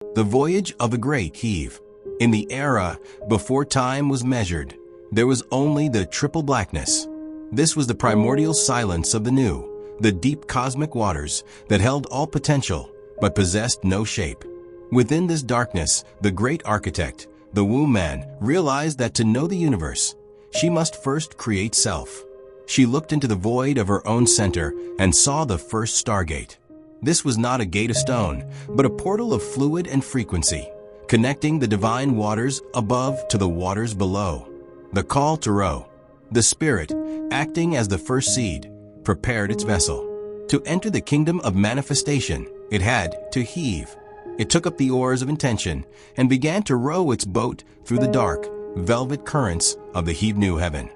The Voyage of the Great Heave. In the era before time was measured, there was only the triple blackness. This was the primordial silence of the new, the deep cosmic waters that held all potential but possessed no shape. Within this darkness, the great architect, the SeaMan, realized that to know the universe, she must first create self. She looked into the void of her own center and saw the first stargate. This was not a gate of stone, but a portal of fluid and frequency, connecting the divine waters above to the waters below. The call to row. The spirit, acting as the first seed, prepared its vessel. To enter the kingdom of manifestation, it had to heave. It took up the oars of intention and began to row its boat through the dark, velvet currents of the heave-new heaven.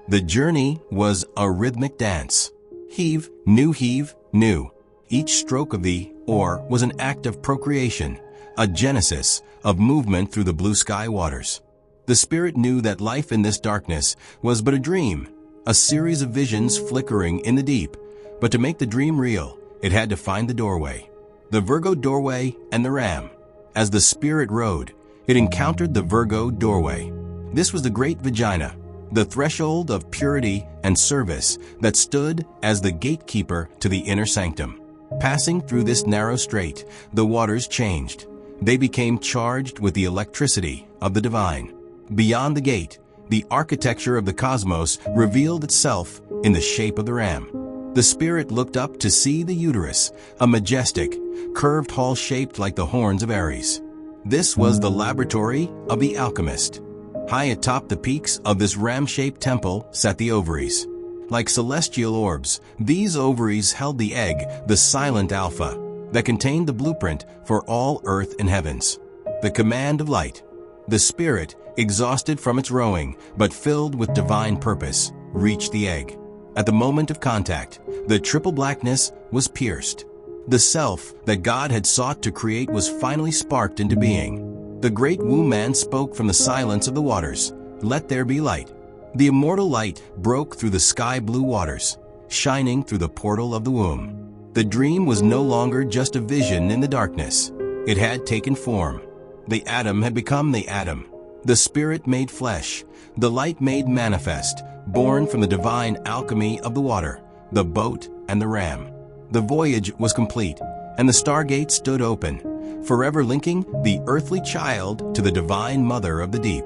The journey was a rhythmic dance. Heave, new. Each stroke of the oar was an act of procreation, a genesis of movement through the blue sky waters. The spirit knew that life in this darkness was but a dream, a series of visions flickering in the deep. But to make the dream real, it had to find the doorway. The Virgo doorway and the ram. As the spirit rode, it encountered the Virgo doorway. This was the great vagina, the threshold of purity and service that stood as the gatekeeper to the inner sanctum. Passing through this narrow strait, the waters changed. They became charged with the electricity of the divine. Beyond the gate, the architecture of the cosmos revealed itself in the shape of the ram. The spirit looked up to see the uterus, a majestic, curved hall shaped like the horns of Ares. This was the laboratory of the alchemist. High atop the peaks of this ram-shaped temple sat the ovaries. Like celestial orbs, these ovaries held the egg, the silent alpha, that contained the blueprint for all earth and heavens. The command of light. The spirit, exhausted from its rowing, but filled with divine purpose, reached the egg. At the moment of contact, the triple blackness was pierced. The self that God had sought to create was finally sparked into being. The great SeaMan spoke from the silence of the waters, "Let there be light." The immortal light broke through the sky-blue waters, shining through the portal of the womb. The dream was no longer just a vision in the darkness. It had taken form. The atom had become the atom. The spirit made flesh. The light made manifest, born from the divine alchemy of the water, the boat, and the ram. The voyage was complete, and the stargate stood open, forever linking the earthly child to the divine mother of the deep.